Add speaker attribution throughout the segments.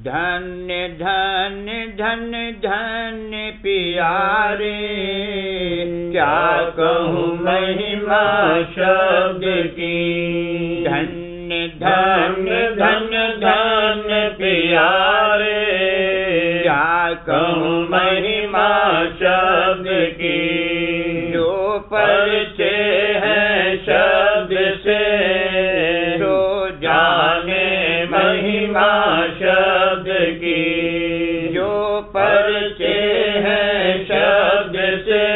Speaker 1: धन्य धन्य धन्य धन्य प्यारे, क्या कहूँ महिमा शब्द की। धन्य धन्य धन्य धन्य प्यारे, क्या कहूँ महिमा शब्द की। जो परिचय है शब्द से, तो जाने महिमा शब्द की। जो परिचय है शब्द से,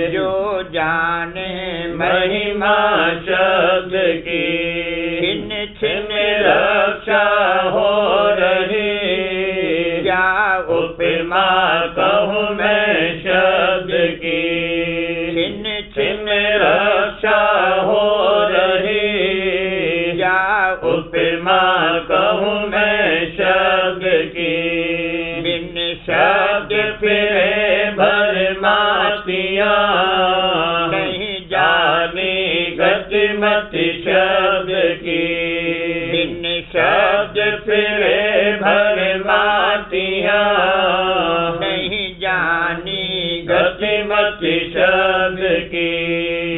Speaker 1: जो जाने महिमा शब्द की। छिन छिन रक्षा हो रही, क्या उपमा कहूँ मैं शब्द की। छिन छिन रक्षा हो रही, क्या उपमा कहूँ मैं शब्द की। बिन शब्द फिरे भरमातियाँ, नहीं जानी गतिमति शब्द की। बिन शब्द फिरे भरमातियाँ, नहीं जानी गतिमति शब्द की।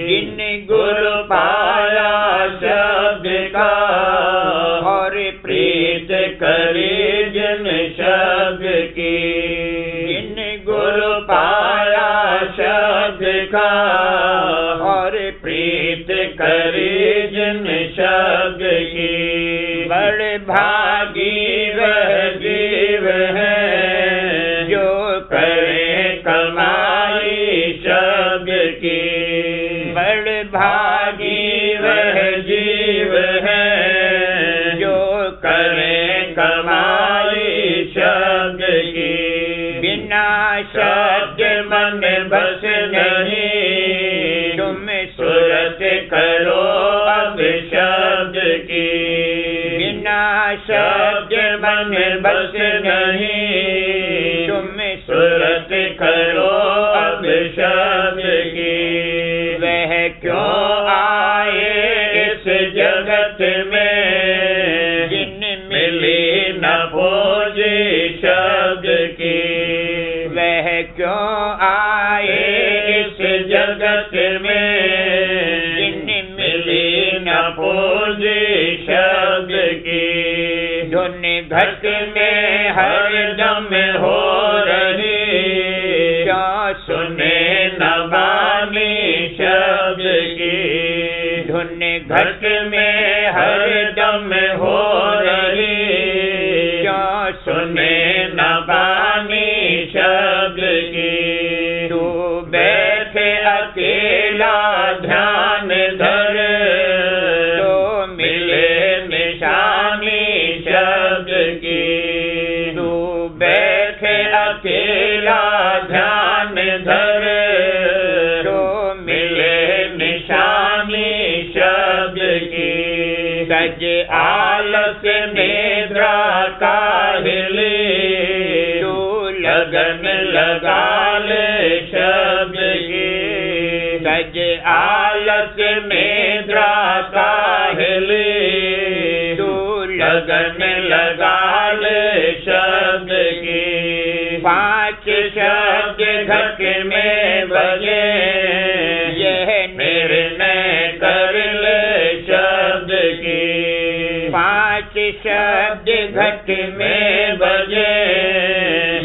Speaker 1: जिन गुरु पाया शब्द का, और प्रीत करी जिन शब्द की। जिन गुरु पाया शब्द का, और प्रीत करी जिन शब्द की। बड़े भागी वह जीव है, जो करे कमाई शब्द की। बड़े भागी वह जीव है, जो करे कमाई शब्द की। बिना शब्द मन बस नहीं, तुम सूरत करो अब शब्द की। बिना शब्द मन बस नहीं, तुम सूरत करो अब शब्द की। वह क्यों आए इस जगत में, जिन मिली न पूजी शब्द की। वह क्यों आए इस जगत में, जिन मिली न पूजी शब्द की। धुन घट में हर दम हो रही, क्या सुने न बानी शब्द की। धुन घट में हर दम हो रही, क्या सुने न बानी शब्द की। तू बैठे अकेला ध्यान धर, तो मिले निशानी शब्द की। तू बैठे अकेला ध्यान धर, तो मिले निशानी शब्द की। सज आलस निद्रा काहिली, तू लगन लगा ले शब्द की। सज आलस निद्रा काहिली, तू लगन लगा ले शब्द की। पांच शब्द घट में बजे, यह निर्णय कर ले शब्द की। पांच शब्द घट में बजे,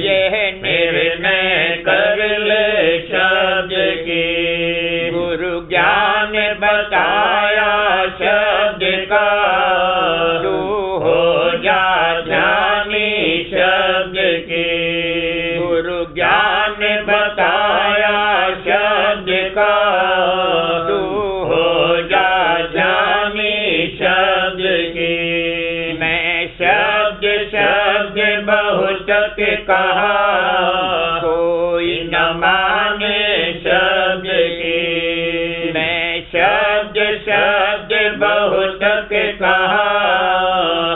Speaker 1: यह निर्णय कर ले शब्द की। गुरु ज्ञान बताया शब्द का, तू हो जा ध्यानी शब्द की। गुरु ज्ञान बताया शब्द का, तू हो जा ध्यानी शब्द की। मैं शब्द शब्द बहुत कहा, कोई न माने शब्द की। मैं शब्द शब्द बहुत कहा,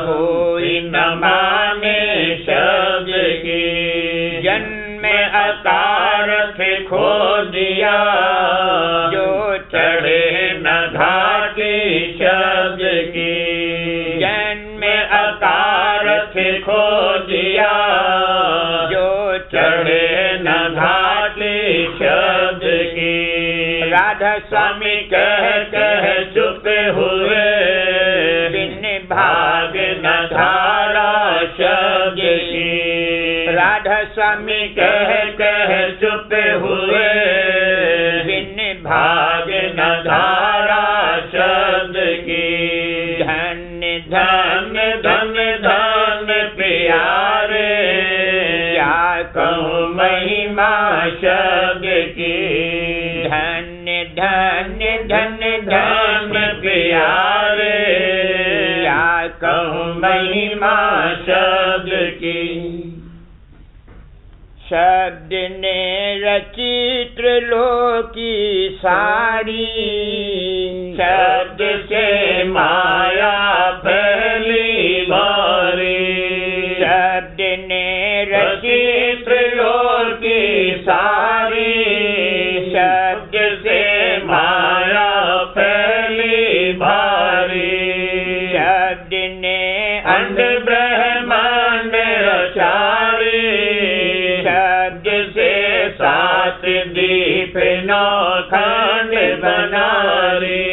Speaker 1: कोई न माने शब्द की। जन्म अकारथ खो दिया, जो चढ़े न घाटी शब्द की। जन्म अकारथ खो दिया, जो चढ़े न घाटी शब्द की। राधा स्वामी कह कह चुप हुए, बिन भाग न धारा शब्द की। राधा स्वामी कह कह चुप हुए, बिन भाग न धारा शब्द की। धन्य धन्य धन्य धन्य प्यारे, क्या कहूँ महिमा शब्द की। धन्य धन्य धन्य धन्य प्यारे, क्या कहूँ महिमा शब्द की। शब्द ने रची त्रिलोकी सारी, शब्द से माया पहली बारी। शब्द ने रची त्रिलोकी सारी, शब्द से माया पहली बारी। शब्द ने अंड ब्रह्मांड रचारी, शब्द से सात दीप नौ खंड बनारी।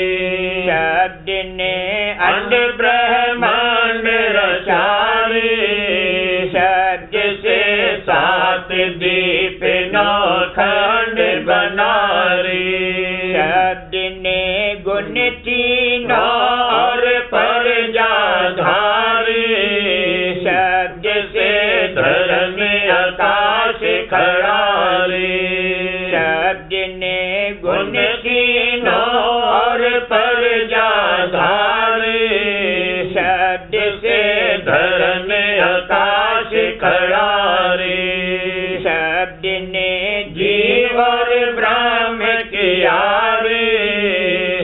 Speaker 1: शब्द ने अंड ब्रह्मांड रचारी, शब्द से सात दीप नौ खंड बनारी। शब्द ने गुण तीनों और परजाधारी, शब्द से धर्म आकाश खड़ारी। शब्द ने गुण तीनों और परजाधारी, शब्द से धर्म आकाश खड़ारी। शब्द ने जीव और ब्रह्म कियारी,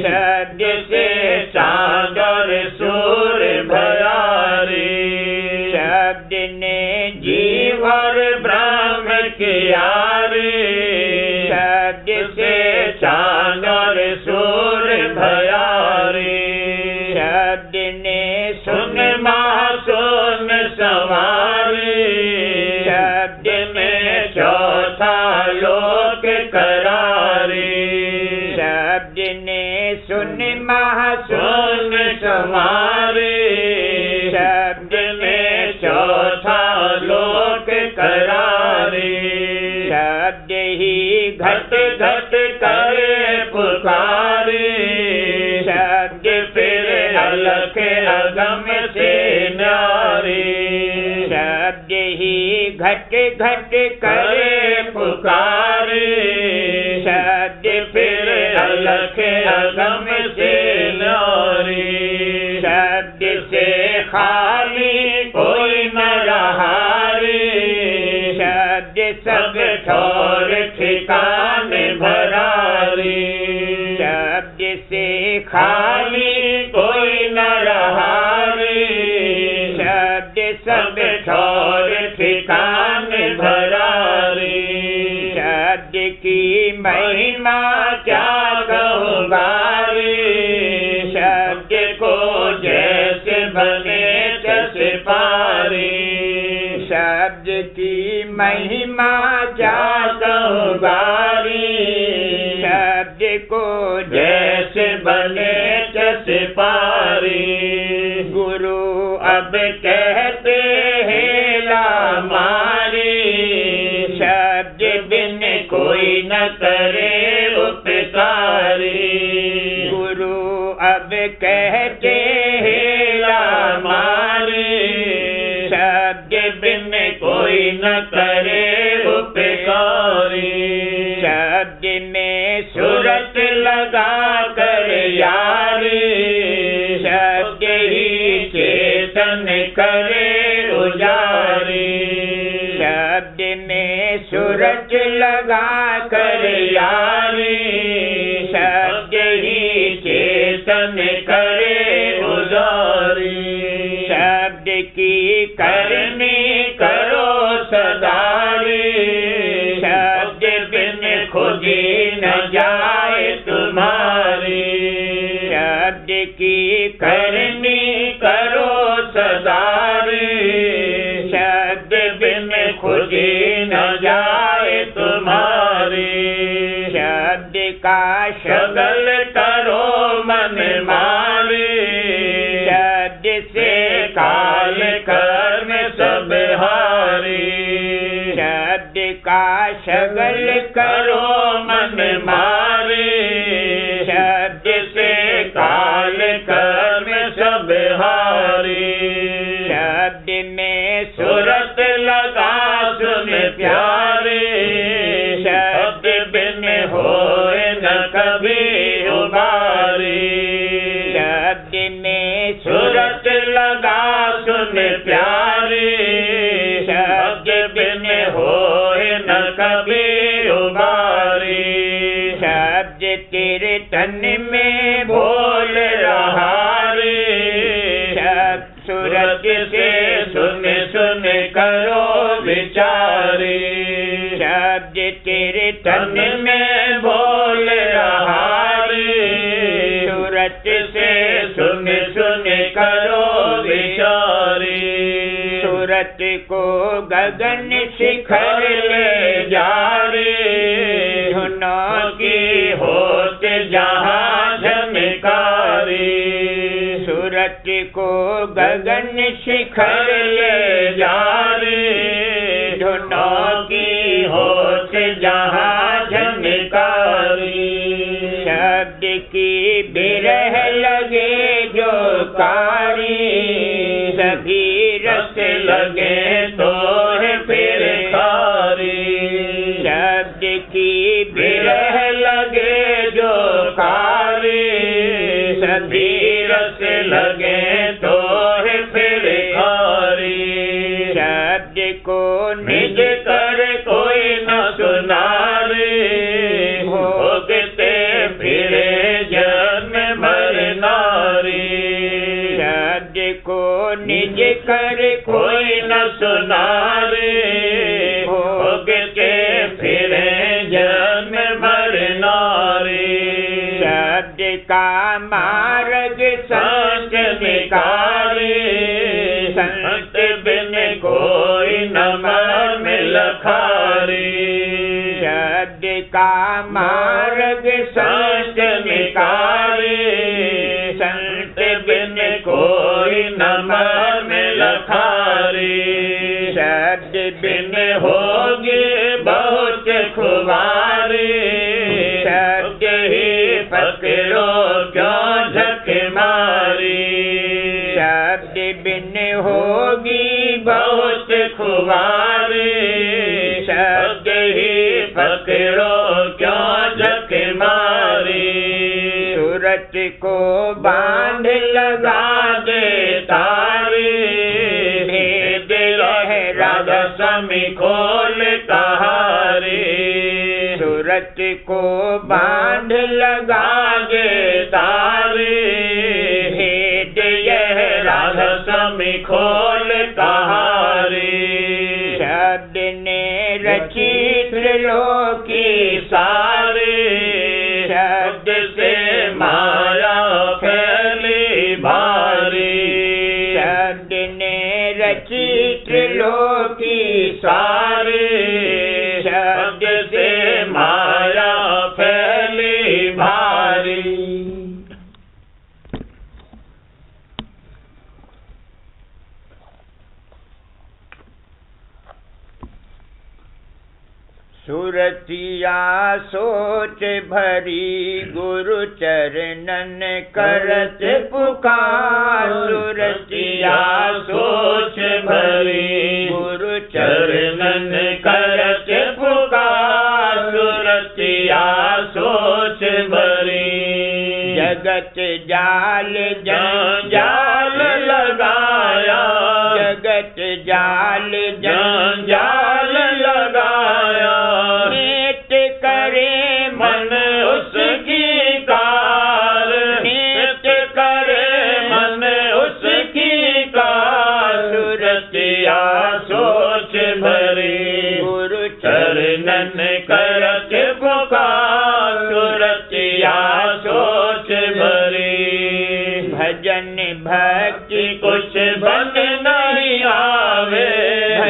Speaker 1: शब्द से चाँद और सूर्य भयारी। शब्द ने जीव और ब्रह्म कियारी, शब्द से चाँद और सूर्य भयारी। शब्द ने सुन महासुन संवारी, शब्द में चौथा लोक करारी। शब्द ने सुन महासुन संवारी, शब्द में चौथा लोक करारी। शब्द ही घट घट करे पुकारी, शब्द फिर अलख अगम से न्यारी। शब्द ही घट घट करे पुकारी, शब्द फिर अलख अगम से न्यारी। शब्द से खाली कोई न रहारी, शब्द सब ठौर ठिकाने भरारी। शब्द से खाली कोई न रहारी, शब्द सब ठौर ठिकाने भरारी। शब्द की महिमा क्या कहूँगारी, शब्द को जैसे बने तैसे पारी। शब्द की महिमा क्या कहूँगारी, शब्द को जैसे बने तैसे पारी। गुरु अब कहते हैं ला मारी, शब्द बिन कोई न करे उपकारी। गुरु अब कहते हैं ला मारी, शब्द बिन कोई न करे उपकारी। शब्द में सूरत लगा कर यारी, शब्द ही चेतन करे उजारी। शब्द में सूरत लगा कर यारी, शब्द ही चेतन करे उजारी। शब्द की करनी करो सदारी, शब्द बिन खुदी न जाए तुम्हारी। शब्द की करनी करो सदारी, शब्द बिन खुदी न जाए तुम्हारी। शब्द का शगल करो मन मारी, शब्द से काल कर्म सब हारी। शब्द का शगल करो मन मारी, शब्द से काल कर्म सब हारी। शब्द में सूरत लगा सुन प्यारे, शब्द बिन होए न कभी उबारी। शब्द में सूरत लगा सुन प्यारे, शब्द बिन होए न कभी उबारी। शब्द तेरे तन में बोल रहा रे, सूरत से सुन सुन करो विचारी। शब्द तेरे तन में बोल रहा रे, सूरत से सुन सुन करो विचारी। सूरत को गगन शिखर ले जा रे, धुनों की होत जहाँ झनकारी। सूरत को गगन शिखर ले जा रे, धुनों की होत जहाँ झनकारी। शब्द की बिरह लगे जो कारी, सभी रस लगे तो है फिर खारी। शब्द की बिरह लगे जो कारी, सभी रस लगे तो है फिर खारी। शब्द को निज कर कोई न सुना रे, भोगते फिरे जन्म मर नारी। शब्द को निज कर कोई न सुना रे, भोगते फिरे जन्म मर नारी। शब्द का मार्ग संत निकारे, संत बिन कोई न मर्म लखारे। शब्द का मार्ग संत निकारे, संत बिन कोई न मर्म लखारे। शब्द बिन होगे बहुत खुमारे, शब्द ही पकड़ो क्यों झक मारी। शब्द बिन होगी बहुत खुमारे, शब्द ही पकड़ो क्यों झक मारी। सूरत को बांध लगा दे तारे, भेद रहे राजा स्वामी खोल कहारे। सूरत को बांध लगा दे तारे, भेद यह राधा स्वामी खोल कहारे। शब्द ने रची त्रिलोकी सारे, शब्द से माया फैली भारी। शब्द ने रची त्रिलोकी सारे, शब्द से माया फैली भारी। सुरतिया सोच भरी गुरु चरणन करत पुकार। सुरतिया सोच भरी गुरु चरणन करत पुकार। सुरतिया सोच भरी जगत जाल जंजाल लगाया। जगत जाल जंजाल लगाया। नित करे मन उसकी कार। नित करे मन उसकी कार। सुरतिया सोच भरी गुरु चरणन करत पुकार। सुरतिया सोच भरी भजन भक्ति कुछ बन नहीं आवे।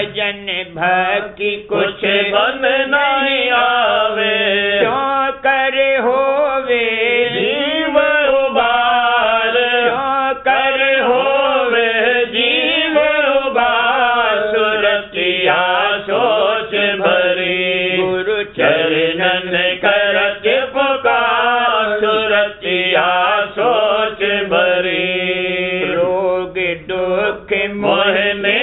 Speaker 1: भजन भक्ति
Speaker 2: कुछ बन नहीं आवे,
Speaker 1: क्यों करे होवे
Speaker 2: जीव उबार,
Speaker 1: क्यों करे
Speaker 2: होवे जीव उबार, सुरतिया सोच भरी,
Speaker 1: गुरु
Speaker 2: चरणन करत पुकार, सुरतिया सोच भरी।
Speaker 1: रोग दुख
Speaker 2: मोहने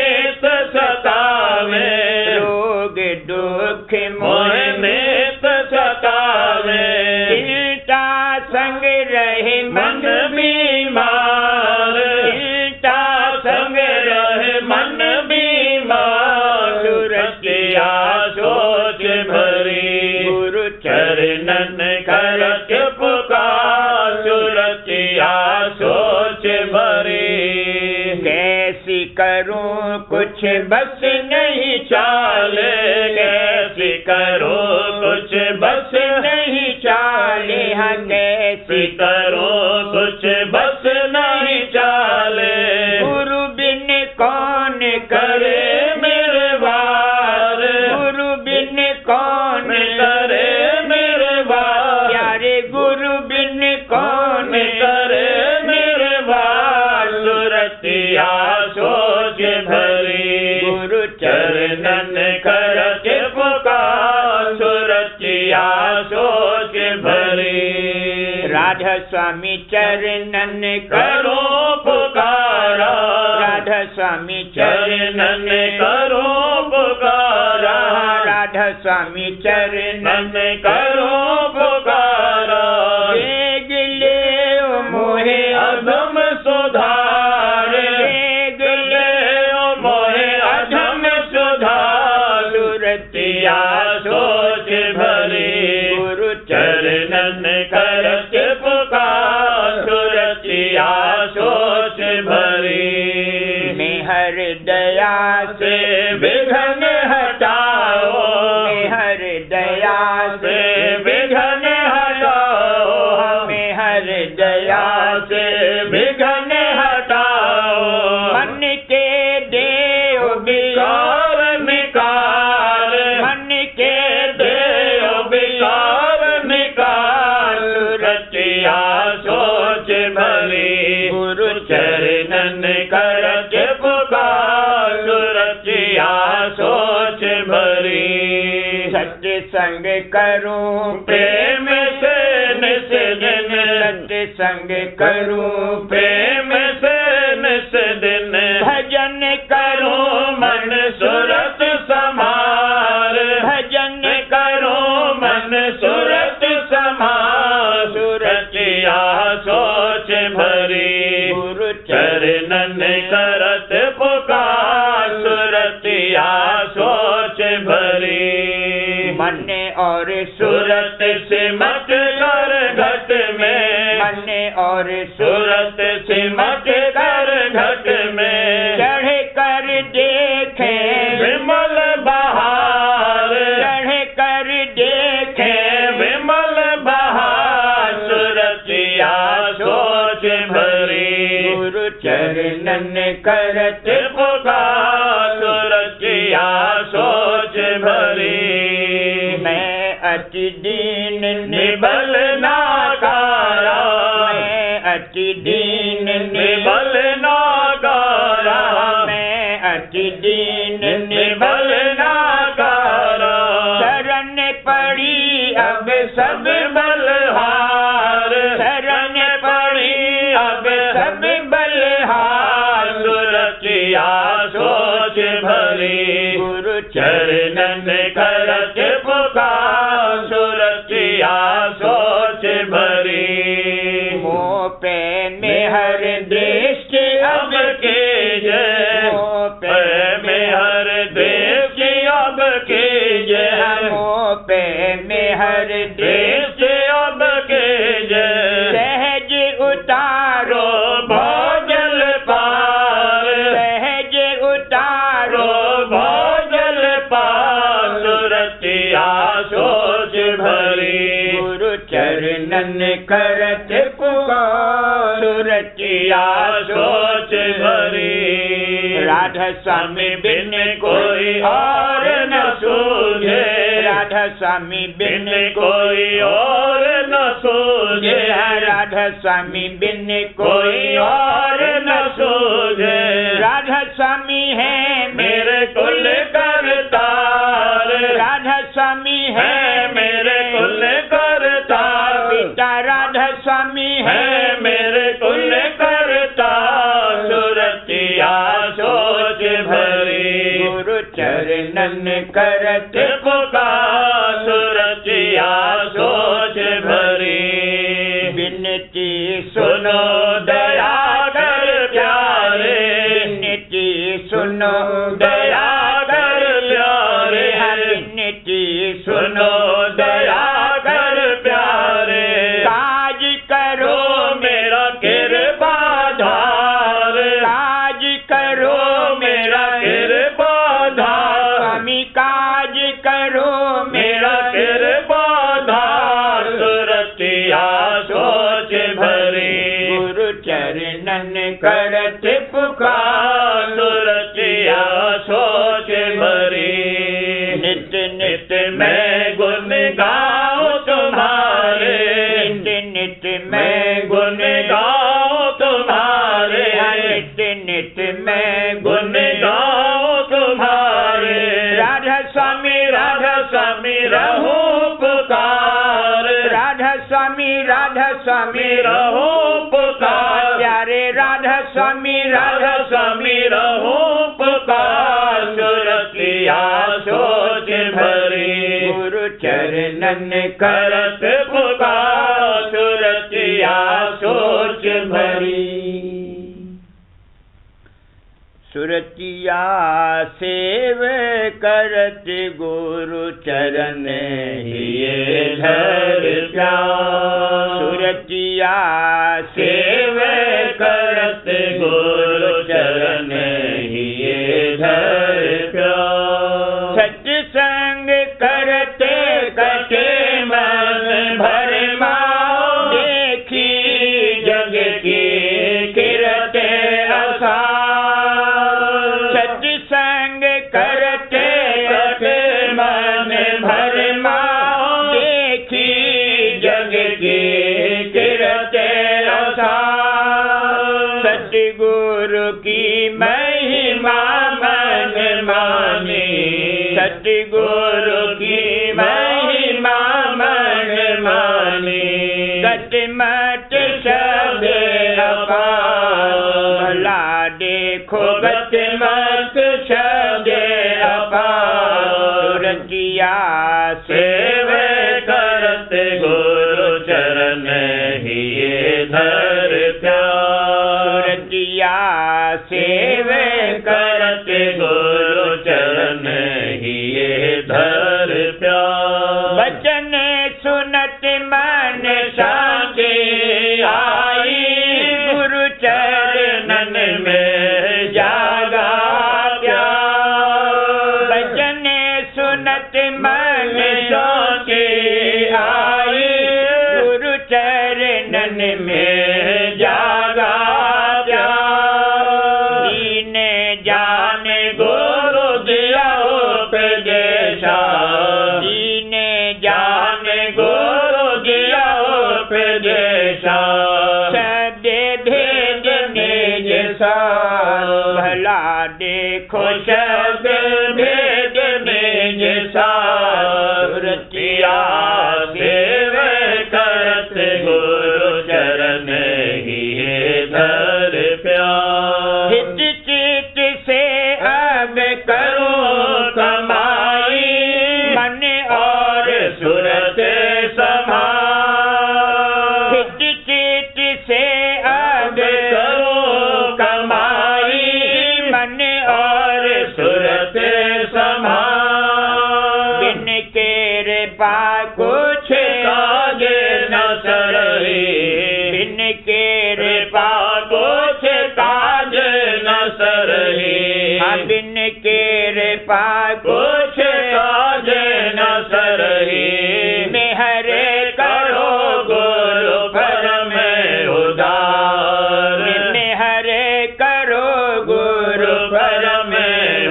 Speaker 2: सतावे,
Speaker 1: रोग दुख
Speaker 2: मोहने सतावे,
Speaker 1: चिंता संग रहे
Speaker 2: मन बीमार,
Speaker 1: चिंता
Speaker 2: संग रहे मन बीमार, सुरतिया सोच भरी,
Speaker 1: गुरु
Speaker 2: चरणन करत पुकार, सुरतिया सोच भरी।
Speaker 1: कैसी करूं कुछ बस नहीं
Speaker 2: चाले, कैसी करूं कुछ बस
Speaker 1: नहीं चाले, हाँ कैसी
Speaker 2: करूं कुछ बस नहीं चाले,
Speaker 1: गुरु बिन कौन
Speaker 2: करे मेरे वार,
Speaker 1: गुरु बिन कौन
Speaker 2: करे मेरे वार,
Speaker 1: प्यारे गुरु बिन कौन
Speaker 2: करे मेरे वार, सुरतिया सोच भरी,
Speaker 1: गुरु
Speaker 2: चरणन करत पुकार, सुरतिया सोच भरी।
Speaker 1: राधा स्वामी चरणन
Speaker 2: करो पुकारा,
Speaker 1: राधा स्वामी
Speaker 2: चरणन करो पुकारा,
Speaker 1: राधा स्वामी चरणन
Speaker 2: करो पुकारा,
Speaker 1: वेग ले ओ मोहे
Speaker 2: अधम सुधार,
Speaker 1: वेग ले
Speaker 2: ओ मोहे अधम सुधार,
Speaker 1: सुरतिया
Speaker 2: सोच भरी,
Speaker 1: गुरु
Speaker 2: चरणन करत पुकार, सुरतिया सोच भरी।
Speaker 1: मेहर दया
Speaker 2: से विघ्न हटाओ,
Speaker 1: मेहर दया
Speaker 2: से विघ्न हटाओ,
Speaker 1: मेहर दया
Speaker 2: से विघ्न हटाओ,
Speaker 1: मन के देव
Speaker 2: विकार निकाल,
Speaker 1: मन के
Speaker 2: देव विकार निकाल, सुरतिया सोच भरी,
Speaker 1: गुरु
Speaker 2: चरणन करत पुकार, सुरतिया सोच भरी।
Speaker 1: सत्य संग करूं
Speaker 2: प्रेम से निस दिन,
Speaker 1: सत्य संग करूं
Speaker 2: प्रेम से निस दिन,
Speaker 1: भजन
Speaker 2: करूं मन सुरत समार,
Speaker 1: भजन
Speaker 2: करूं मन सुरत समार, सुरतिया सोच भरी,
Speaker 1: गुरु
Speaker 2: चरणन करत पुकार, सुरतिया सोच भरी।
Speaker 1: मन और
Speaker 2: सूरत सिमट कर घट में,
Speaker 1: मन और
Speaker 2: सूरत सिमट कर घट में,
Speaker 1: चढ़ कर देखे
Speaker 2: विमल बहार,
Speaker 1: चढ़ कर देखे
Speaker 2: विमल बहार, सुरतिया सोच भरी,
Speaker 1: गुरु चरणन करत
Speaker 2: पुकार, सुरतिया सोच भरी।
Speaker 1: मैं अति दीन
Speaker 2: निबल नाकारा,
Speaker 1: मैं अति दीन
Speaker 2: निबल नाकारा,
Speaker 1: मैं अति दीन
Speaker 2: निबल नाकारा,
Speaker 1: शरण पड़ी अब सब
Speaker 2: बलहार,
Speaker 1: शरण पड़ी
Speaker 2: अब सब बलहार, सुरतिया सोच भरी,
Speaker 1: गुरु
Speaker 2: चरणन करत पुकार, सुरतिया सोच भरी।
Speaker 1: मोह पे में हर दृष्टि
Speaker 2: अब के जय,
Speaker 1: मोह पे
Speaker 2: में हर देश अब के जय,
Speaker 1: मोह पे में हर
Speaker 2: देश अब के जय,
Speaker 1: सहज उतारो
Speaker 2: भोजल पार,
Speaker 1: सहज उतारो
Speaker 2: भोजल पार, सुरतिया सोच भरी,
Speaker 1: गुरु चरणन करत पुकार,
Speaker 2: सुरतिया सोच भरी।
Speaker 1: राधा स्वामी बिन
Speaker 2: कोई कोई और न सूझे,
Speaker 1: राधा स्वामी बिन
Speaker 2: कोई और न सूझे,
Speaker 1: राधा स्वामी बिन
Speaker 2: कोई और न सूझे।
Speaker 1: राधा स्वामी है
Speaker 2: मेरे कुल करतार,
Speaker 1: राधा स्वामी है
Speaker 2: मेरे कुल करतार,
Speaker 1: पिता राधा स्वामी
Speaker 2: है मेरे कुल करतार। सुरतिया सोच भरी,
Speaker 1: गुरु चरणन करत
Speaker 2: पुकार। सुरतिया सोच भरी,
Speaker 1: विनती
Speaker 2: सुनो दया कर प्यारे,
Speaker 1: विनती सुनो
Speaker 2: दया कर प्यारे,
Speaker 1: विनती
Speaker 2: सुनो दया कर प्यारे।
Speaker 1: काज करो
Speaker 2: मेरा कृपा धार,
Speaker 1: काज करो
Speaker 2: मेरा कृपा धार,
Speaker 1: स्वामी काज करो
Speaker 2: मेरा कृपा धार। सुरतिया सोच भरी,
Speaker 1: गुरु चरणन करत
Speaker 2: पुकार। सुरतिया सोच भरी,
Speaker 1: नित
Speaker 2: नित मैं गुण गाऊं तुम्हारे,
Speaker 1: नित नित
Speaker 2: मैं गुण गाऊं तुम्हारे,
Speaker 1: नित नित मैं
Speaker 2: गुण गाऊं तुम्हारे।
Speaker 1: राधा स्वामी
Speaker 2: राधा स्वामी रहूं पुकार,
Speaker 1: राधा स्वामी
Speaker 2: रहूं पुकार।
Speaker 1: प्यारे राधा स्वामी
Speaker 2: राधा स्वामी रहूं पुकार। सुरतिया सोच भरी,
Speaker 1: गुरु चरणन
Speaker 2: करत पुकार। सुरतिया सोच भरी,
Speaker 1: सुरतिया सेव करत गुरु चरण
Speaker 2: ये धर प्यार।
Speaker 1: सुरतिया
Speaker 2: सेव करत गुरु चरण ये धर प्यार।
Speaker 1: सत्संग करते
Speaker 2: कटे मन भर माओ,
Speaker 1: देखी
Speaker 2: जग की किरते असार।
Speaker 1: सत्संग करते
Speaker 2: कटे मन भर माओ,
Speaker 1: देखी
Speaker 2: जग की किरते असार।
Speaker 1: सतगुरु की
Speaker 2: महिमा मन मानी,
Speaker 1: सतगुरु
Speaker 2: की महिमा मन मानी।
Speaker 1: गतमत
Speaker 2: शब्द अपार,
Speaker 1: भला देखो
Speaker 2: गतमत शब्द अपार।
Speaker 1: सुरतिया
Speaker 2: सेव करत गुरु चरण ये धर प्यार।
Speaker 1: सुरतिया
Speaker 2: सेव करत गुरु चरण ये धर प्यार।
Speaker 1: वचन सुनत मन
Speaker 2: शांति आई, गुरु चरणन में जागा प्यार।
Speaker 1: वचन सुनत मन
Speaker 2: शांति आई,
Speaker 1: गुरु चरणन
Speaker 2: में जागा प्यार।
Speaker 1: दीन
Speaker 2: जान गुरु दिया उपदेशा,
Speaker 1: दीन
Speaker 2: जान गुरु दिया उपदेशा।
Speaker 1: शब्द भेद निज सार भला देखो
Speaker 2: शब्द भेद निज सार। सुरतिया सेव करत गुरु चरण ये धर प्यार।
Speaker 1: हित चित से अब
Speaker 2: करूं कमाई,
Speaker 1: मन
Speaker 2: और सुरत समाई।
Speaker 1: हित चित से अब
Speaker 2: करूं कमाई,
Speaker 1: मन
Speaker 2: और सुरत समाई।
Speaker 1: बिन केरे पा कुछ
Speaker 2: काज न सरही,
Speaker 1: बिन केरे
Speaker 2: कृपा कुछ काज न सरही।
Speaker 1: बिन केरे पा
Speaker 2: कुछ काज न सरही।
Speaker 1: मेहरे
Speaker 2: करो गुरु परम उदार,
Speaker 1: मेहरे करो गुरु
Speaker 2: गुरु परम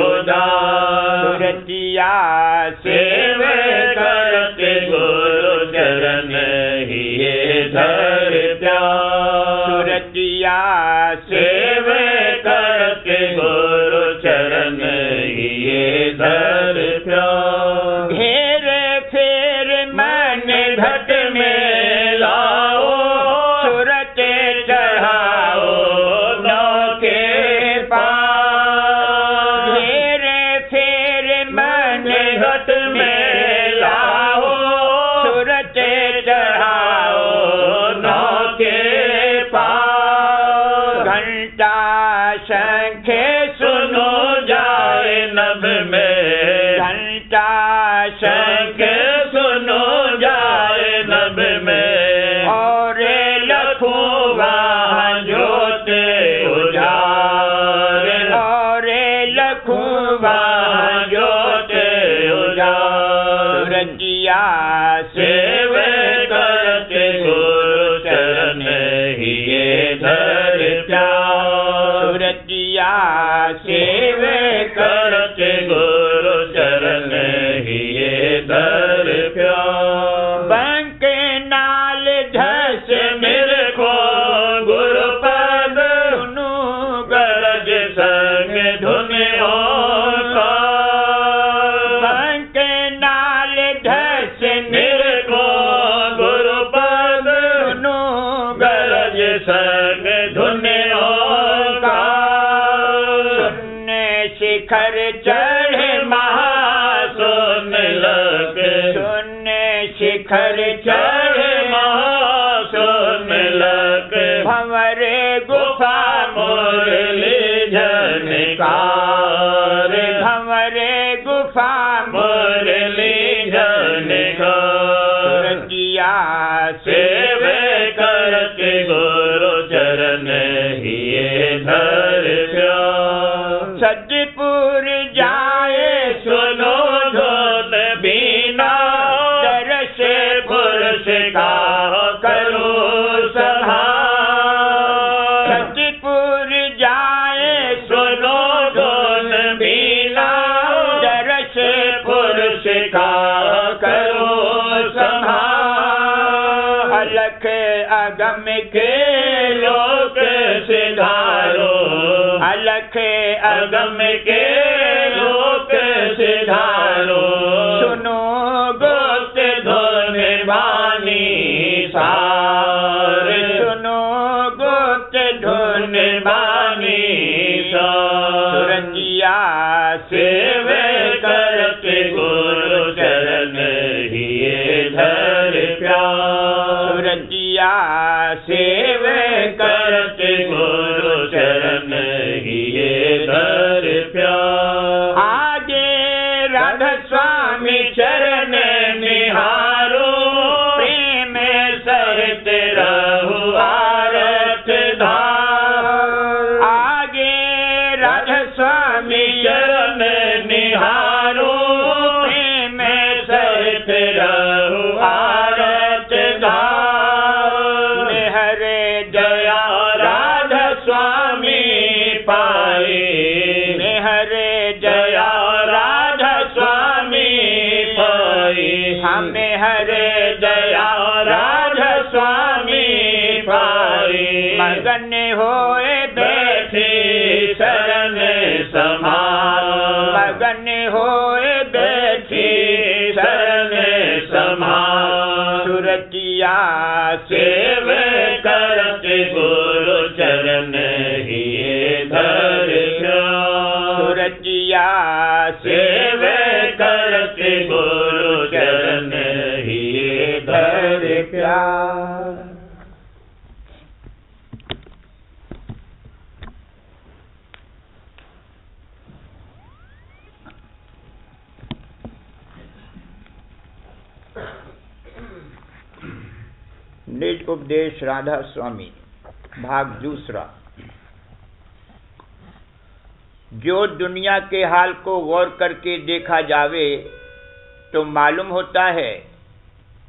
Speaker 2: उदार।
Speaker 1: सुरतिया
Speaker 2: सेव करते गुरु चरण ही धर प्यार।
Speaker 1: सुरतिया
Speaker 2: सेव करते गुरु चरण ही धर प्यार।
Speaker 1: घेर फेर मन
Speaker 2: घट में लाओ
Speaker 1: सुरत
Speaker 2: चढ़ाओ नौ के पार।
Speaker 1: घेर फेर मन
Speaker 2: घट में लाओ
Speaker 1: सुरत
Speaker 2: चढ़ाओ नौ के पार।
Speaker 1: घंटा शंख
Speaker 2: सुनो जाए नभ में
Speaker 1: घंटा
Speaker 2: शंख
Speaker 1: शंख
Speaker 2: सुनो जाए नभ में।
Speaker 1: और
Speaker 2: लखों वहाँ ज्योत उजारे
Speaker 1: और लखों
Speaker 2: वहाँ ज्योत उजारे।
Speaker 1: सुरतिया
Speaker 2: सेव करते गुरु चरण ही धर प्यार।
Speaker 1: सुरतिया
Speaker 2: सेव करते गुरु चरण ही धर प्यार।
Speaker 1: बंक नाल धस
Speaker 2: मेरे को गुरु पद
Speaker 1: सुनु
Speaker 2: गरज संग धुन
Speaker 1: बंक नाल धस
Speaker 2: मेरे को गुरु पद
Speaker 1: सुनु
Speaker 2: गरज संग धुन
Speaker 1: सुनने शिखर चढ़े
Speaker 2: महासुन लग
Speaker 1: सुनने शिखर
Speaker 2: चढ़े
Speaker 1: चढ़े
Speaker 2: महासुन लग
Speaker 1: भंवरे गुफा
Speaker 2: मुरली झनकार
Speaker 1: भंवरे गुफा
Speaker 2: मुरली झनकार।
Speaker 1: सुरतिया
Speaker 2: सेव करते गुरु चरण ही धर प्यार।
Speaker 1: सतपुर जाए
Speaker 2: सुनो धुन बीना
Speaker 1: दरस
Speaker 2: पुरुष का करो संहार।
Speaker 1: सतपुर जाए
Speaker 2: सुनो धुन बीना
Speaker 1: दरस
Speaker 2: पुरुष का करो संहार।
Speaker 1: अलख अगम के
Speaker 2: लोक सिधारो
Speaker 1: अलख
Speaker 2: अगम के लोक सिधारो।
Speaker 1: सुनो
Speaker 2: गोत धुन बानी सार
Speaker 1: सुनो गोत
Speaker 2: धुन बानी सार।
Speaker 1: सुरतिया
Speaker 2: सेव करते गुरु चरण ही धर प्यार।
Speaker 1: सुरतिया
Speaker 2: सेव करते गुरु चरण ही धर प्यार।
Speaker 1: आगे राधा स्वामी
Speaker 2: चरण निहारो
Speaker 1: प्रेम
Speaker 2: सहित रहु आरत धार।
Speaker 1: आगे राधा स्वामी
Speaker 2: चरण निहारो
Speaker 1: प्रेम
Speaker 2: सहित रहु आरत धार।
Speaker 1: हरे
Speaker 2: जया राधा स्वामी पाए
Speaker 1: हरे
Speaker 2: जया राधा स्वामी पाए।
Speaker 1: हमें हरे
Speaker 2: जया राधा स्वामी पाए।
Speaker 1: मगन होए
Speaker 2: बैठी शरण समान
Speaker 1: मगन होए
Speaker 2: बैठी शरण समान।
Speaker 1: सुरतिया
Speaker 2: सेव करते गुरु चरण ही धर प्यार।
Speaker 1: सुरतिया
Speaker 2: सेव करते गुरु चरण ही धर प्यार।
Speaker 1: निज उपदेश राधा स्वामी भाग दूसरा। जो दुनिया के हाल को गौर करके देखा जावे तो मालूम होता है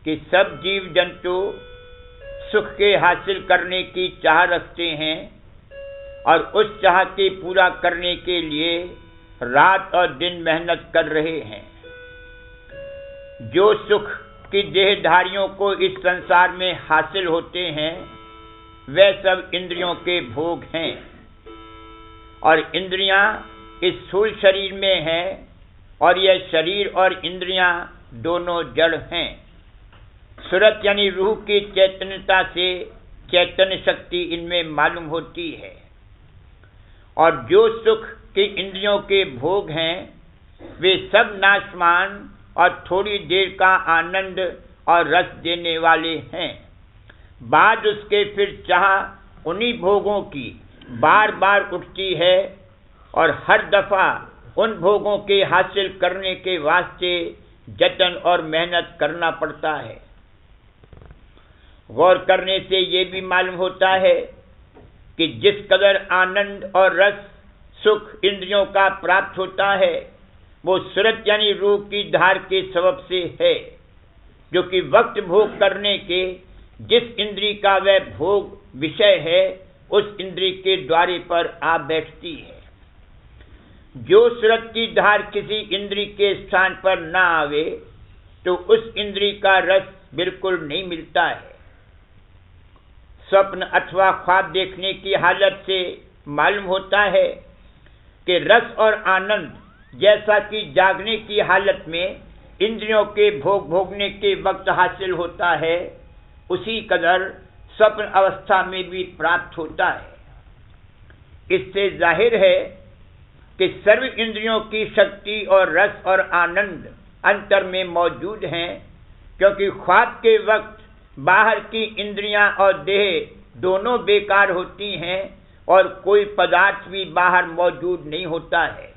Speaker 1: कि सब जीव जंतु सुख के हासिल करने की चाह रखते हैं और उस चाह के पूरा करने के लिए रात और दिन मेहनत कर रहे हैं। जो सुख की देहधारियों को इस संसार में हासिल होते हैं वे सब इंद्रियों के भोग हैं, और इंद्रियां इस स्थूल शरीर में हैं, और यह शरीर और इंद्रियां दोनों जड़ हैं। सूरत यानी रूह की चैतन्यता से चैतन्य शक्ति इनमें मालूम होती है। और जो सुख के इंद्रियों के भोग हैं वे सब नाशमान और थोड़ी देर का आनंद और रस देने वाले हैं। बाद उसके फिर चाह उन्हीं भोगों की बार बार उठती है, और हर दफा उन भोगों के हासिल करने के वास्ते जतन और मेहनत करना पड़ता है। गौर करने से ये भी मालूम होता है कि जिस कदर आनंद और रस सुख इंद्रियों का प्राप्त होता है वो सूरत यानी रूह की धार के सबब से है, जो कि वक्त भोग करने के जिस इंद्री का वह भोग विषय है उस इंद्री के द्वारे पर आ बैठती है। जो सूरत की धार किसी इंद्री के स्थान पर न आवे तो उस इंद्री का रस बिल्कुल नहीं मिलता है। स्वप्न अथवा ख्वाब देखने की हालत से मालूम होता है कि रस और आनंद जैसा कि जागने की हालत में इंद्रियों के भोग भोगने के वक्त हासिल होता है, उसी कदर स्वप्न अवस्था में भी प्राप्त होता है। इससे जाहिर है कि सर्व इंद्रियों की शक्ति और रस और आनंद अंतर में मौजूद हैं, क्योंकि ख्वाब के वक्त बाहर की इंद्रियां और देह दोनों बेकार होती हैं और कोई पदार्थ भी बाहर मौजूद नहीं होता है।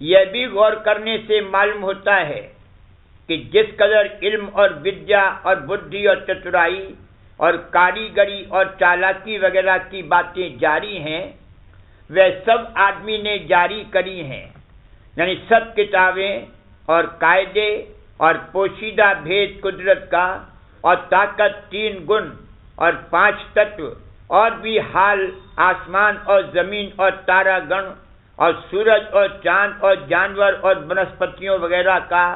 Speaker 1: यह भी गौर करने से मालूम होता है कि जिस कदर इल्म और विद्या और बुद्धि और चतुराई और कारीगरी और चालाकी वगैरह की बातें जारी हैं वह सब आदमी ने जारी करी हैं। यानी सब किताबें और कायदे और पोशीदा भेद कुदरत का और ताकत 3 गुण और 5 तत्व और भी हाल आसमान और जमीन और तारागण और सूरज और चांद और जानवर और वनस्पतियों वगैरह का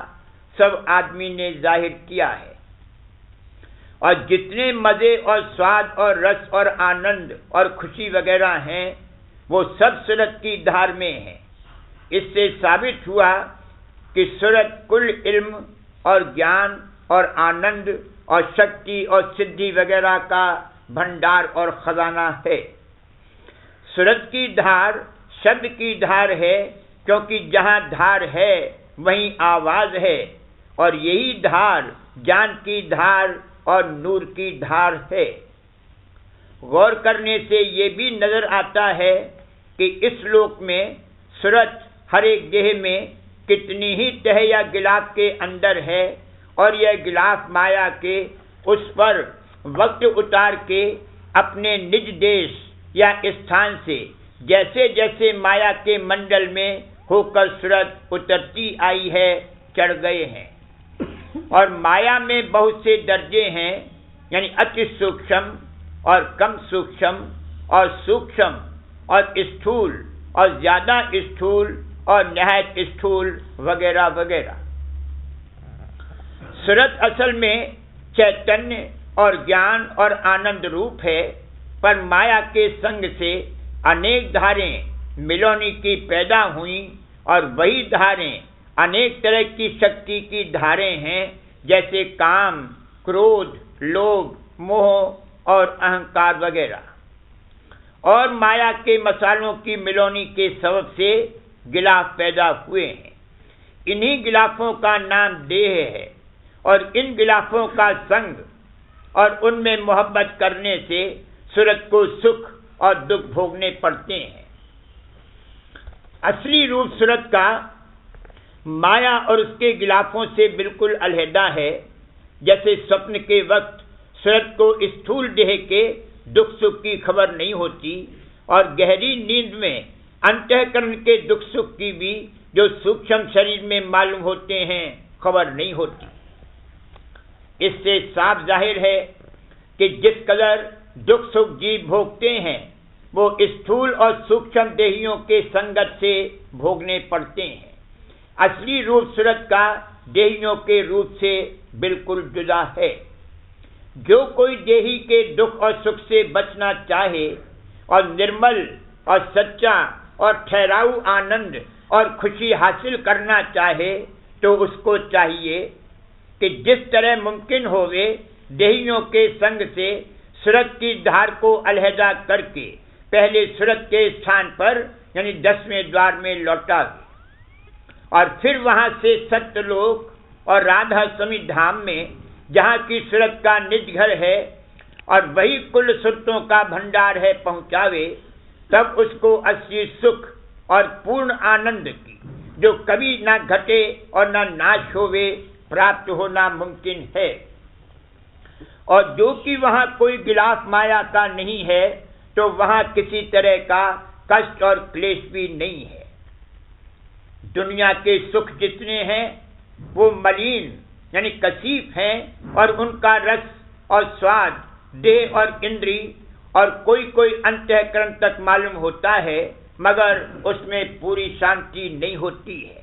Speaker 1: सब आदमी ने जाहिर किया है। और जितने मजे और स्वाद और रस और आनंद और खुशी वगैरह हैं वो सब सूरत की धार में है। इससे साबित हुआ कि सूरत कुल इल्म और ज्ञान और आनंद और शक्ति और सिद्धि वगैरह का भंडार और खजाना है। सूरत की धार शब्द की धार है, क्योंकि जहाँ धार है वहीं आवाज है, और यही धार ज्ञान की धार और नूर की धार है। गौर करने से ये भी नजर आता है कि इस लोक में सूरत हर एक देह में कितनी ही तह या गिलाफ के अंदर है, और यह गिलाफ माया के उस पर वक्त उतार के अपने निज देश या स्थान से जैसे जैसे माया के मंडल में होकर सूरत उतरती आई है चढ़ गए हैं। और माया में बहुत से दर्जे हैं, यानी अति सूक्ष्म और कम सूक्ष्म और सूक्ष्म और स्थूल और ज्यादा स्थूल और निहायत स्थूल वगैरह वगैरह। सूरत असल में चैतन्य और ज्ञान और आनंद रूप है, पर माया के संग से अनेक धारें मिलोनी की पैदा हुई, और वही धारें अनेक तरह की शक्ति की धारें हैं, जैसे काम, क्रोध, लोभ, मोह और अहंकार वगैरह। और माया के मसालों की मिलोनी के सबब से गिलाफ पैदा हुए हैं। इन्हीं गिलाफों का नाम देह है, और इन गिलाफों का संग और उनमें मोहब्बत करने से सूरत को सुख और दुख भोगने पड़ते हैं। असली रूप सूरत का माया और उसके गिलाफों से बिल्कुल अलहदा है। जैसे स्वप्न के वक्त सूरत को स्थूल देह के दुख सुख की खबर नहीं होती, और गहरी नींद में अंतःकरण के दुख सुख की भी जो सूक्ष्म शरीर में मालूम होते हैं खबर नहीं होती। इससे साफ जाहिर है कि जिस कदर दुख सुख जीव भोगते हैं वो स्थूल और सूक्ष्म देहियों के संगत से भोगने पड़ते हैं। असली रूप सूरत का देहियों के रूप से बिल्कुल जुदा है। जो कोई देही के दुख और सुख से बचना चाहे और निर्मल और सच्चा और ठहराऊ आनंद और खुशी हासिल करना चाहे तो उसको चाहिए कि जिस तरह मुमकिन होवे देहियों के संग से सूरत की धार को अलहदा करके पहले सूरत के स्थान पर यानी 10वें द्वार में लौटावे और फिर वहां से सत्यलोक और राधा समित धाम में जहां की सूरत का निज घर है और वही कुल सुरतों का भंडार है पहुंचावे, तब उसको असली सुख और पूर्ण आनंद की जो कभी ना घटे और ना नाश होवे प्राप्त होना मुमकिन है। और जो कि वहां कोई गिलाफ माया का नहीं है तो वहां किसी तरह का कष्ट और क्लेश भी नहीं है। दुनिया के सुख जितने हैं वो मलिन यानी कसीफ हैं और उनका रस और स्वाद देह और इंद्री और कोई कोई अंतःकरण तक मालूम होता है, मगर उसमें पूरी शांति नहीं होती है।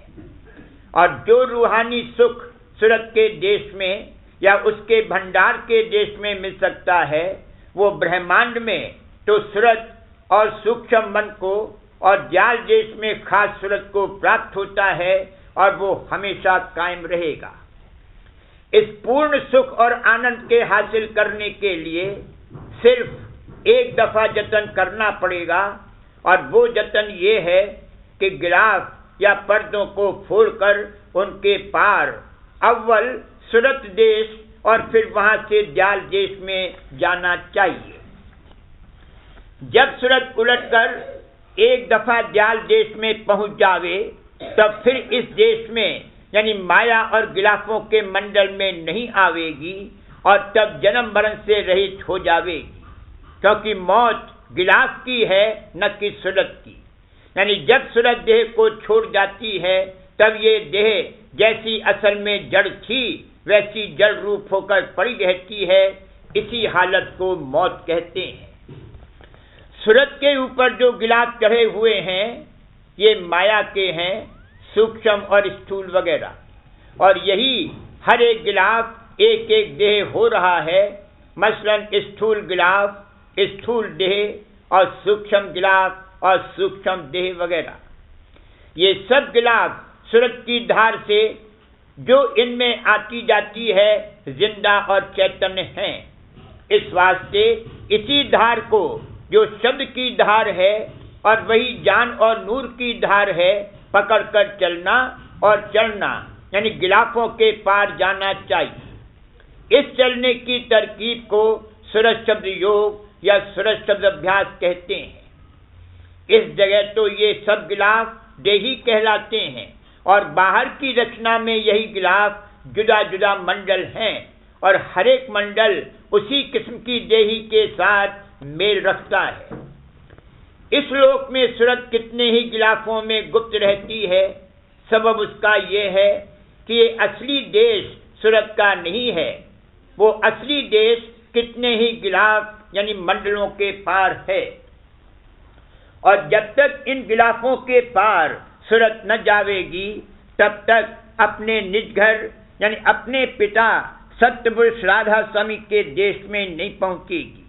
Speaker 1: और जो रूहानी सुख सूरत के देश में या उसके भंडार के देश में मिल सकता है वो ब्रह्मांड में तो सूरत और सूक्ष्म मन को और जाल देश में खास सूरत को प्राप्त होता है और वो हमेशा कायम रहेगा। इस पूर्ण सुख और आनंद के हासिल करने के लिए सिर्फ एक दफा जतन करना पड़ेगा और वो जतन ये है कि गिलाफ या पर्दों को फोड़कर उनके पार अव्वल सूरत देश और फिर वहां से जाल देश में जाना चाहिए। जब सूरत उलटकर एक दफा जाल देश में पहुंच जावे तब फिर इस देश में यानी माया और गिलाफों के मंडल में नहीं आवेगी और तब जन्म मरण से रहित हो जावेगी, क्योंकि मौत गिलाफ की है न कि सूरत की। यानी जब सूरत देह को छोड़ जाती है तब ये देह जैसी असल में जड़ थी वैसी जड़ रूप होकर पड़ी रहती है। इसी हालत को मौत कहते हैं। सूरत के ऊपर जो गिलाफ चढ़े हुए हैं ये माया के हैं, सूक्ष्म और स्थूल वगैरह, और यही हर एक गिलाफ एक एक देह हो रहा है। मसलन स्थूल गिलाफ, स्थूल देह और सूक्ष्म गिलाफ और सूक्ष्म देह वगैरह। ये सब गिलाफ सूरत की धार से जो इनमें आती जाती है जिंदा और चैतन्य हैं। इस वास्ते इसी धार को जो शब्द की धार है और वही जान और नूर की धार है पकड़कर चलना और चलना यानी गिलाफों के पार जाना चाहिए। इस चलने की तरकीब को सूरत शब्द योग या सूरत शब्द अभ्यास कहते हैं। इस जगह तो ये सब गिलाफ देही कहलाते हैं और बाहर की रचना में यही गिलाफ जुदा जुदा मंडल हैं और हर एक मंडल उसी किस्म की देही के साथ मेल रखता है। इस लोक में सूरत कितने ही गिलाफों में गुप्त रहती है। सबब उसका ये है कि ये असली देश सूरत का नहीं है, वो असली देश कितने ही गिलाफ यानी मंडलों के पार है। और जब तक इन गिलाफों के पार सूरत न जावेगी तब तक अपने निज घर यानी अपने पिता सत्यपुरुष राधा स्वामी के देश में नहीं पहुंचेगी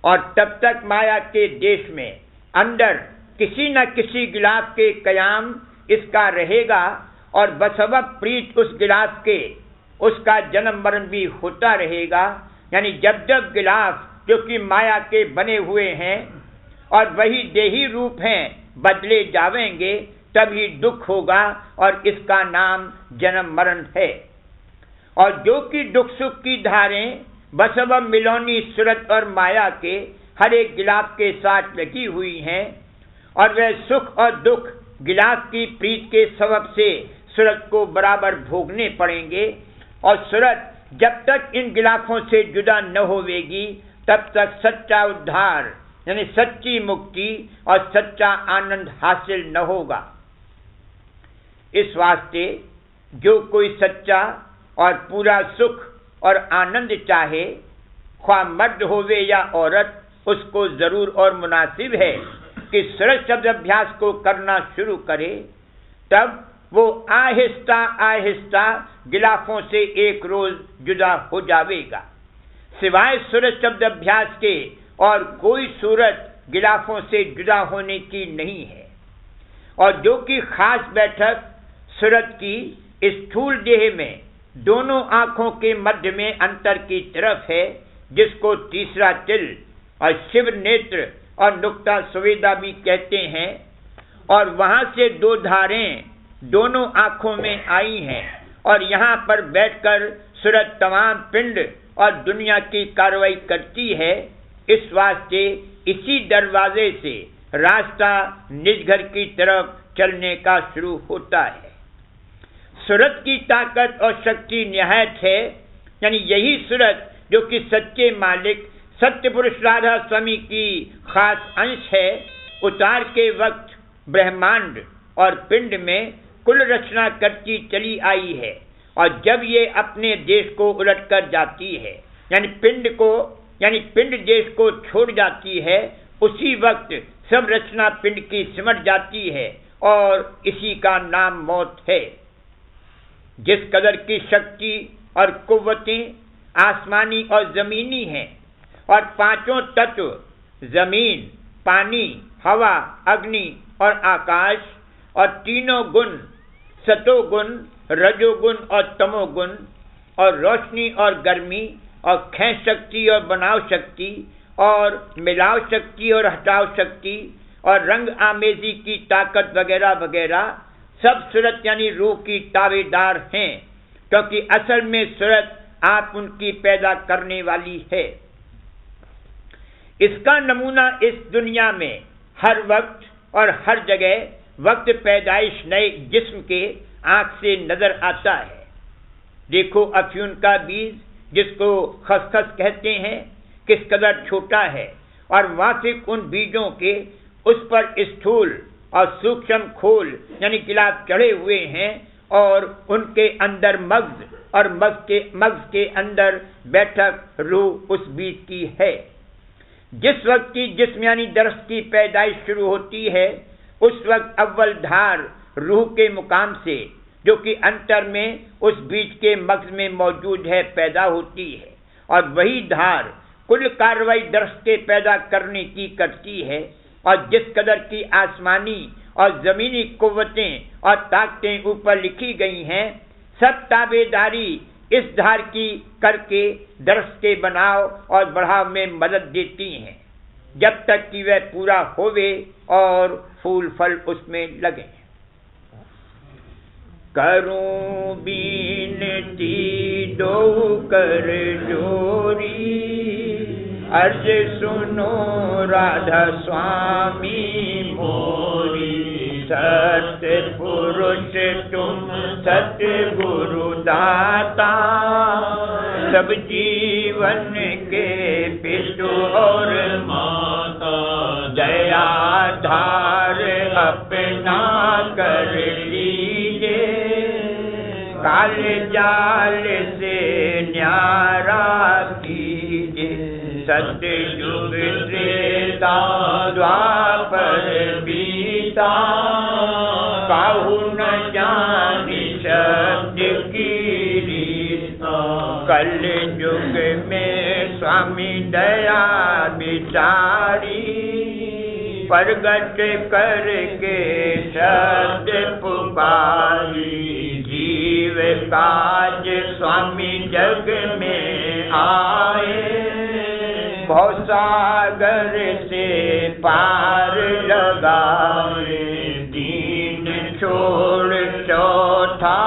Speaker 1: और तब तक माया के देश में अंदर किसी न किसी गिलाफ के कयाम इसका रहेगा और बसबब प्रीत उस गिलाफ के उसका जन्म मरण भी होता रहेगा। यानी जब जब गिलाफ जो कि माया के बने हुए हैं और वही देही रूप हैं बदले जावेंगे तभी दुख होगा और इसका नाम जन्म मरण है। और जो कि दुख सुख की धारें बसबब मिलौनी सूरत और माया के हर एक गिलाफ के साथ लगी हुई हैं और वह सुख और दुख गिलाफ की प्रीत के सबब से सूरत को बराबर भोगने पड़ेंगे। और सूरत जब तक इन गिलाफों से जुदा न होवेगी तब तक सच्चा उद्धार यानी सच्ची मुक्ति और सच्चा आनंद हासिल न होगा। इस वास्ते जो कोई सच्चा और पूरा सुख और आनंद चाहे, ख्वाह मर्द होवे या औरत, उसको जरूर और मुनासिब है के सूरज शब्द अभ्यास को करना शुरू करे, तब वो आहिस्ता आहिस्ता गिलाफों से एक रोज जुदा हो जाएगा। सिवाय सूरज शब्द अभ्यास के और कोई सूरत गिलाफों से जुदा होने की नहीं है। और जो कि खास बैठक सूरत की स्थूल देह में दोनों आंखों के मध्य में अंतर की तरफ है, जिसको तीसरा तिल और शिव नेत्र और नुक्ता सुवेदा भी कहते हैं। और वहां से दो धारें दोनों आंखों में आई हैं और यहाँ पर बैठकर सूरत तमाम पिंड और दुनिया की कार्रवाई करती है। इस वास्ते इसी दरवाजे से रास्ता निज घर की तरफ चलने का शुरू होता है। सूरत की ताकत और शक्ति निहायत है, यानी यही सूरत जो कि सच्चे मालिक सत्य पुरुष राधा स्वामी की खास अंश है, उतार के वक्त ब्रह्मांड और पिंड में कुल रचना करती चली आई है। और जब ये अपने देश को उलट कर जाती है, यानी पिंड देश को छोड़ जाती है, उसी वक्त सब रचना पिंड की सिमट जाती है और इसी का नाम मौत है। जिस कदर की शक्ति और कुव्वतें आसमानी और जमीनी हैं और पांचों तत्व जमीन, पानी, हवा, अग्नि और आकाश और तीनों गुण सतोगुण, रजोगुण और तमोगुण और रोशनी और गर्मी और खेच शक्ति और बनाव शक्ति और मिलाव शक्ति और हटाव शक्ति और रंग आमेजी की ताकत वगैरह वगैरह सब सूरत यानी रूह की ताबेदार हैं, क्योंकि असल में सूरत आप उनकी पैदा करने वाली है। इसका नमूना इस दुनिया में हर वक्त और हर जगह वक्त पैदाइश नए जिस्म के आंख से नजर आता है। देखो अफ्यून का बीज, जिसको खसखस कहते हैं, किस कदर छोटा है और वाफिक उन बीजों के उस पर स्थूल और सूक्ष्म खोल यानी गिलाफ चढ़े हुए हैं और उनके अंदर मग्ज और मग्ज के अंदर बैठक रूह उस बीज की है। जिस वक्त की जिस्म यानी दरख्त की पैदाइश शुरू होती है, उस वक्त अव्वल धार रूह के मुकाम से, जो कि अंतर में उस बीज के मग्ज में मौजूद है, पैदा होती है। और वही धार कुल कार्रवाई दरख्त के पैदा करने की करती है। और जिस कदर की आसमानी और जमीनी कुव्वतें और ताकतें ऊपर लिखी गई हैं, सब ताबेदारी इस धार की करके दरख्त के बनाव और बढ़ाव में मदद देती हैं, जब तक कि वह पूरा होवे और फूल फल उसमें लगे। करूं बीनती दो कर जोरी, अर्ज सुनो राधा स्वामी मोरी। सत्य पुरुष तुम सत्य गुरु दाता, सब जीवन के पितु और माता। दया धार अपना कर लीजिए, काल जाल से न्यारा कीजिए। सतयुग त्रेता द्वापर बीता, काहू न जानी शब्द की रीता। कल युग में स्वामी दया बिचारी, प्रगट करके शब्द पुकारी। जीव काज स्वामी जग में आए, भवसागर से पार लगाए। दीन छोड़ चौथा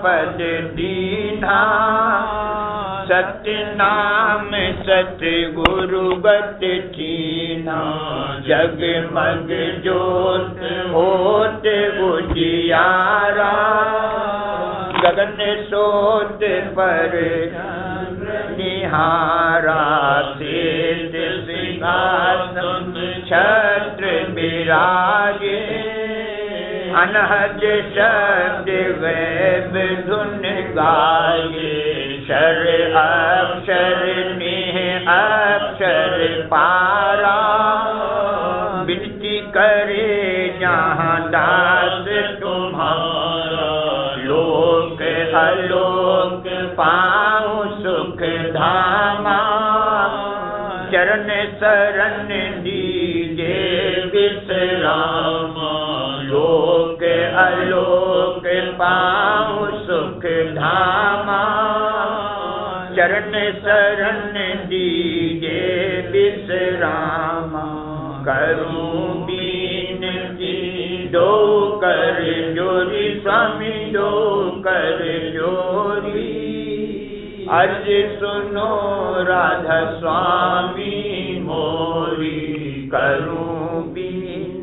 Speaker 1: पद दीना, सत्य नाम सत्य गुरु गत चीना। जगमग जोत होत उजियारा, गगन सोत पर निहारा। शेष सिंहासन छत्र विराजे, अनहद शब्द वैभ धुन गाये। क्षर अक्षर निह अक्षर पारा, विनती करे जहाँ दास तुम्हारा, लोक अलोक पाऊँ सुख धामा, चरण शरण दीजे विश्रामा, लोक अलोक पाऊँ सुख धामा, चरण शरण दीजे विश्रामा, करूं बीनती दो कर जोरी स्वामी दो कर जोरी, अर्ज सुनो राधा स्वामी मोरी, करूं